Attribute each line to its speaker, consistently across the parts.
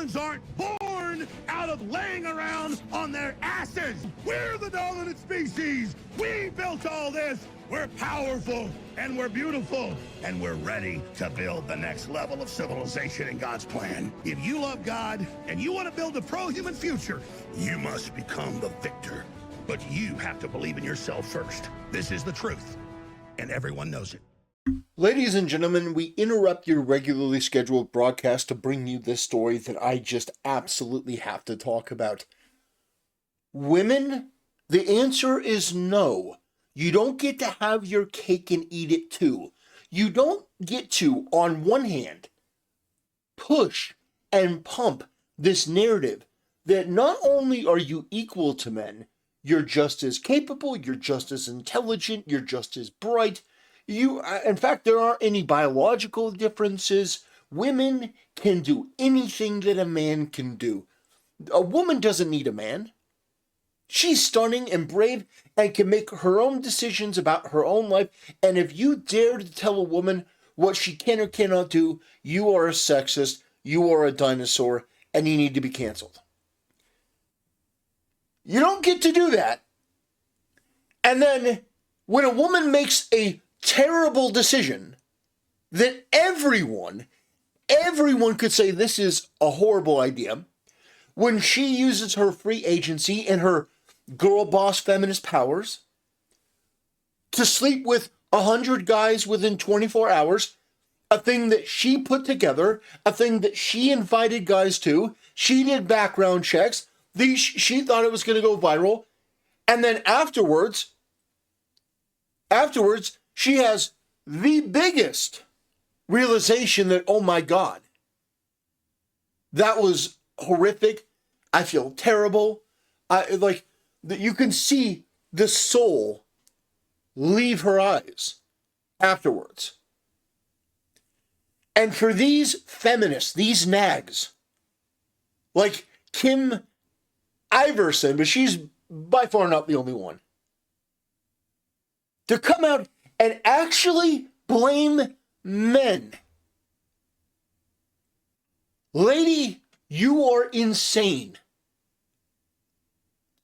Speaker 1: Humans aren't born out of laying around on their asses. We're the dominant species. We built all this. We're powerful and we're beautiful and we're ready to build the next level of civilization in God's plan. If you love God and you want to build a pro-human future, you must become the victor. But you have to believe in yourself first. This is the truth, and everyone knows it.
Speaker 2: Ladies and gentlemen, we interrupt your regularly scheduled broadcast to bring you this story that I just absolutely have to talk about. Women, the answer is no. You don't get to have your cake and eat it too. You don't get to, on one hand, push and pump this narrative that not only are you equal to men, you're just as capable, you're just as intelligent, you're just as bright. In fact, there aren't any biological differences. Women can do anything that a man can do. A woman doesn't need a man. She's stunning and brave and can make her own decisions about her own life. And if you dare to tell a woman what she can or cannot do, you are a sexist, you are a dinosaur, and you need to be canceled. You don't get to do that. And then when a woman makes a terrible decision that everyone could say this is a horrible idea, when she uses her free agency and her girl boss feminist powers to sleep with 100 guys within 24 hours, a thing that she put together, a thing that she invited guys to, she did background checks, she thought it was going to go viral, and then afterwards, she has the biggest realization that, oh my God, that was horrific. I feel terrible. You can see the soul leave her eyes afterwards. And for these feminists, these nags, like Kim Iverson, but she's by far not the only one, to come out and actually blame men. Lady, you are insane.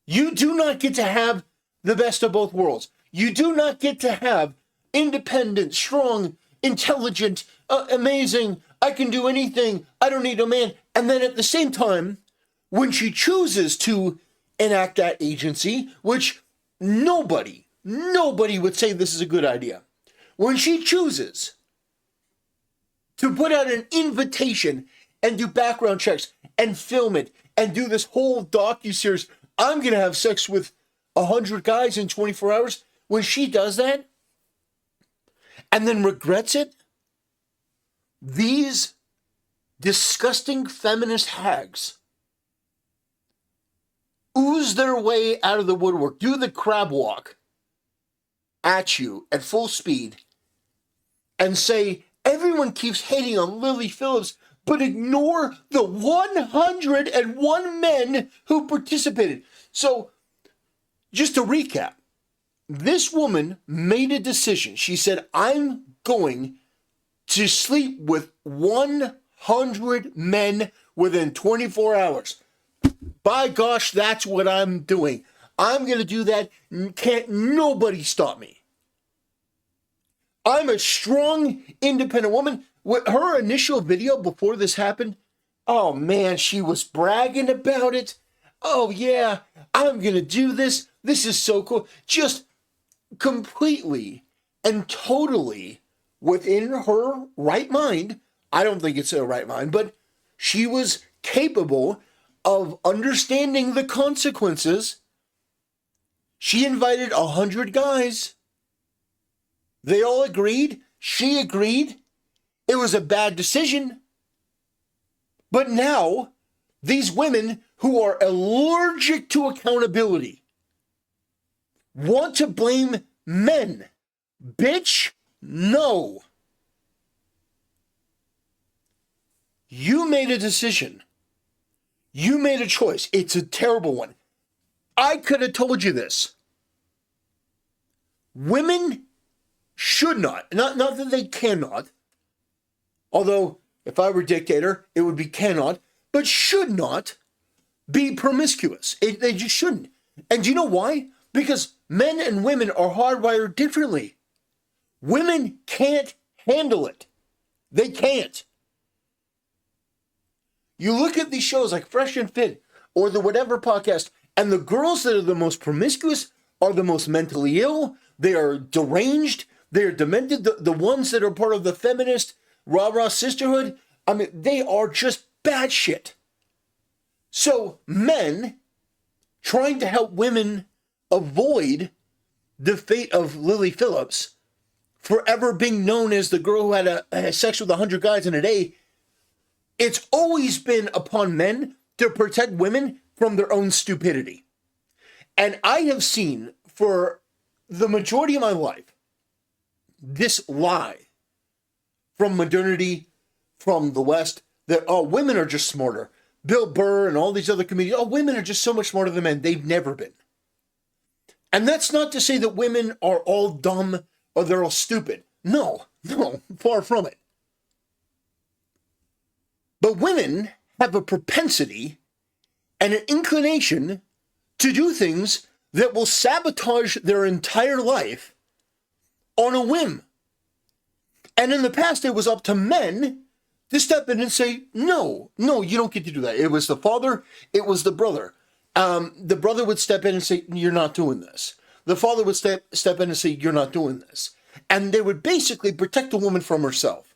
Speaker 2: You do not get to have the best of both worlds. You do not get to have independent, strong, intelligent, amazing, I can do anything, I don't need a man. And then at the same time, when she chooses to enact that agency, which nobody would say this is a good idea. When she chooses to put out an invitation and do background checks and film it and do this whole docuseries, I'm going to have sex with 100 guys in 24 hours. When she does that and then regrets it, these disgusting feminist hags ooze their way out of the woodwork, do the crab walk at you at full speed and say, everyone keeps hating on Lily Phillips, but ignore the 101 men who participated. So, just to recap, this woman made a decision. She said, I'm going to sleep with 100 men within 24 hours. By gosh, that's what I'm doing. I'm going to do that. Can't nobody stop me. I'm a strong, independent woman. With her initial video before this happened, oh man, she was bragging about it. Oh yeah, I'm going to do this. This is so cool. Just completely and totally within her right mind. I don't think it's her right mind, but she was capable of understanding the consequences. She invited 100 guys. They all agreed. She agreed. It was a bad decision. But now, these women who are allergic to accountability want to blame men. Bitch, no. You made a decision. You made a choice. It's a terrible one. I could have told you this. Women should not that they cannot, although if I were dictator, it would be cannot, but should not be promiscuous. They just shouldn't. And do you know why? Because men and women are hardwired differently. Women can't handle it. They can't. You look at these shows like Fresh and Fit or the whatever podcast, and the girls that are the most promiscuous are the most mentally ill. They are deranged. They are demented. The ones that are part of the feminist rah-rah sisterhood, I mean, they are just bad shit. So men trying to help women avoid the fate of Lily Phillips, forever being known as the girl who had sex with 100 guys in a day, it's always been upon men to protect women from their own stupidity. And I have seen for the majority of my life this lie from modernity, from the West, that, oh, women are just smarter. Bill Burr and all these other comedians, oh, women are just so much smarter than men. They've never been. And that's not to say that women are all dumb or they're all stupid. No, far from it. But women have a propensity and an inclination to do things that will sabotage their entire life on a whim. And in the past, it was up to men to step in and say, no, you don't get to do that. It was the father, it was the brother. The brother would step in and say, you're not doing this. The father would step in and say, you're not doing this. And they would basically protect the woman from herself.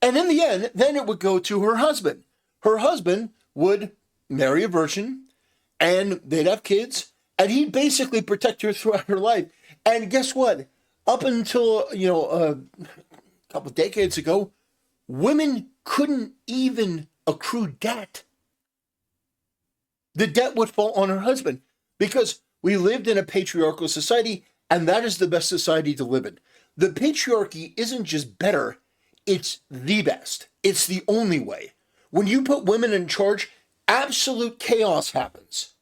Speaker 2: And in the end, then it would go to her husband. Her husband would marry a virgin, and they'd have kids, and he'd basically protect her throughout her life. And guess what? Up until, a couple of decades ago, women couldn't even accrue debt. The debt would fall on her husband because we lived in a patriarchal society, and that is the best society to live in. The patriarchy isn't just better, it's the best. It's the only way. When you put women in charge, absolute chaos happens.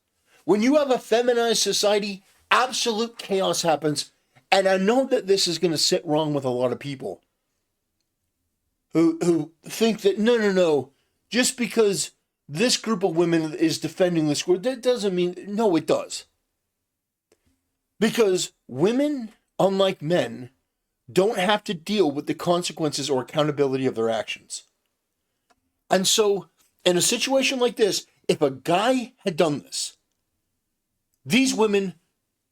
Speaker 2: When you have a feminized society, absolute chaos happens. And I know that this is going to sit wrong with a lot of people who think that, no, just because this group of women is defending this group, that doesn't mean, no, it does. Because women, unlike men, don't have to deal with the consequences or accountability of their actions. And so, in a situation like this, if a guy had done this, these women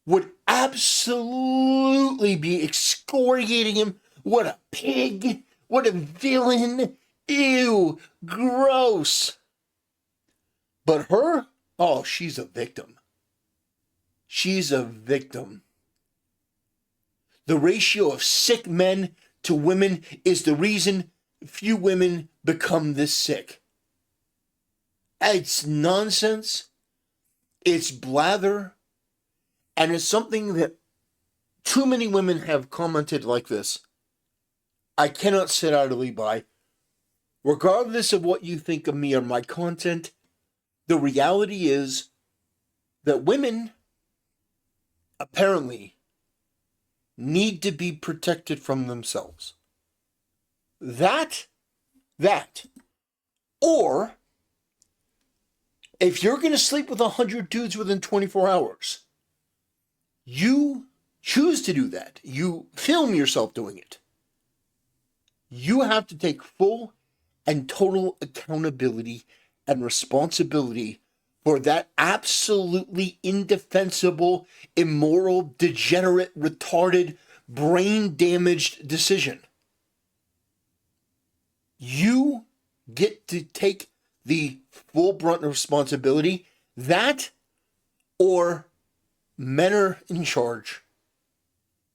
Speaker 2: would absolutely be excoriating him. What a pig. What a villain. Ew. Gross. But her, oh, she's a victim. She's a victim. The ratio of sick men to women is the reason few women become this sick. It's nonsense. It's blather. And it's something that too many women have commented like this. I cannot sit idly by. Regardless of what you think of me or my content, the reality is that women apparently need to be protected from themselves. That, or if you're going to sleep with 100 dudes within 24 hours, you choose to do that. You film yourself doing it. You have to take full and total accountability and responsibility for that absolutely indefensible, immoral, degenerate, retarded, brain-damaged decision. You get to take the full brunt of responsibility. That, or men are in charge.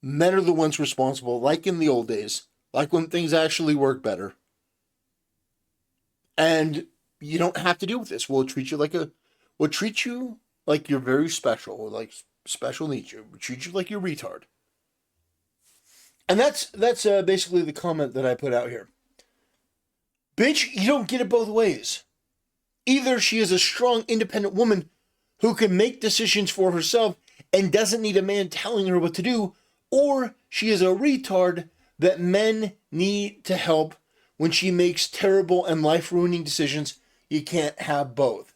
Speaker 2: Men are the ones responsible, like in the old days, like when things actually work better. And you don't have to deal with this. We'll treat you like you're very special, or like special needs. We'll treat you like you're a retard. And that's basically the comment that I put out here. Bitch, you don't get it both ways. Either she is a strong, independent woman who can make decisions for herself and doesn't need a man telling her what to do, or she is a retard that men need to help when she makes terrible and life-ruining decisions You can't have both.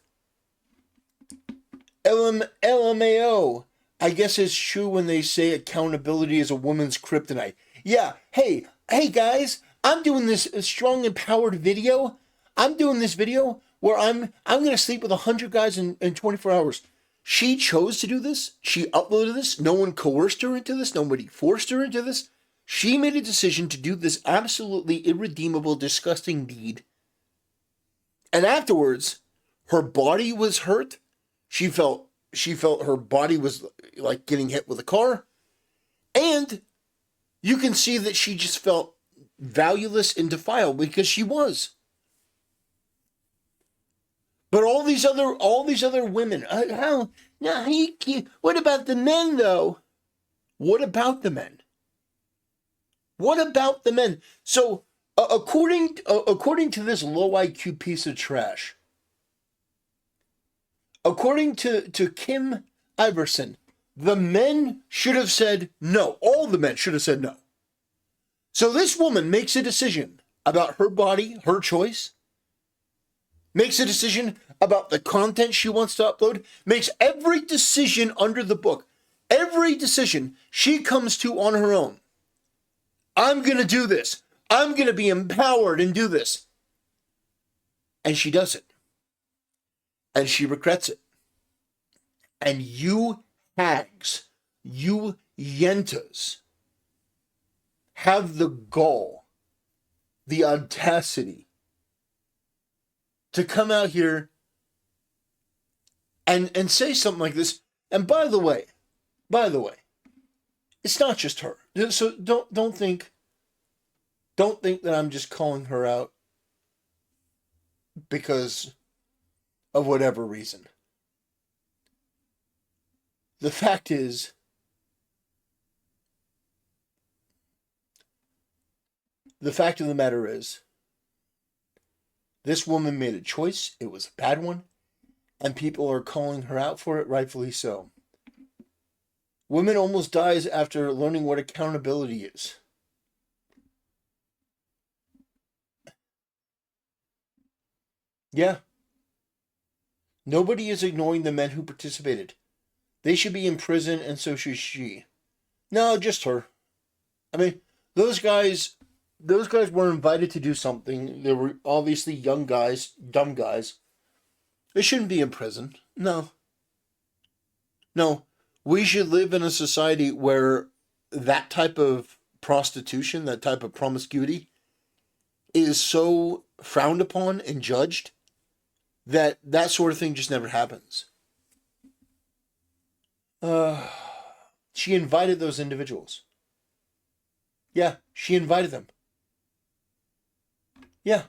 Speaker 2: LMAO. I guess it's true when they say accountability is a woman's kryptonite. Yeah, hey guys, I'm doing this strong empowered video. I'm doing this video where I'm gonna sleep with 100 guys in 24 hours. She chose to do this. She uploaded this. No one coerced her into this. Nobody forced her into this. She made a decision to do this absolutely irredeemable, disgusting deed. And afterwards, her body was hurt. She felt her body was like getting hit with a car. And you can see that she just felt valueless and defiled because she was. But all these other women, what about the men though? What about the men? What about the men? So, according to this low IQ piece of trash, according to Kim Iverson, the men should have said no. All the men should have said no. So this woman makes a decision about her body, her choice, makes a decision about the content she wants to upload, makes every decision under the book. Every decision she comes to on her own. I'm going to do this. I'm going to be empowered and do this. And she does it. And she regrets it. And you hags, you yentas, have the gall, the audacity to come out here and say something like this. And by the way, it's not just her. So don't think that I'm just calling her out because of whatever reason. The fact is, the fact of the matter is, this woman made a choice. It was a bad one. And people are calling her out for it, rightfully so. Woman almost dies after learning what accountability is. Yeah. Nobody is ignoring the men who participated. They should be in prison, and so should she. No, just her. I mean, those guys were invited to do something. They were obviously young guys, dumb guys. They shouldn't be in prison. No. We should live in a society where that type of prostitution, that type of promiscuity, is so frowned upon and judged that sort of thing just never happens. She invited those individuals. Yeah, she invited them. Yeah.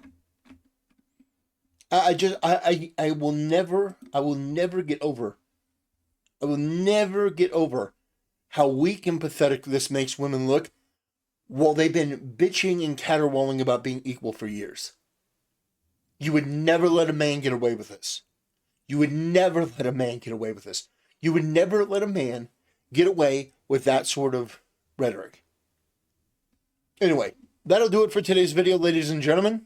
Speaker 2: I will never get over how weak and pathetic this makes women look while they've been bitching and caterwauling about being equal for years. You would never let a man get away with this. You would never let a man get away with this. You would never let a man get away with that sort of rhetoric. Anyway, that'll do it for today's video, ladies and gentlemen.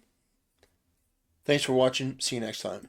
Speaker 2: Thanks for watching. See you next time.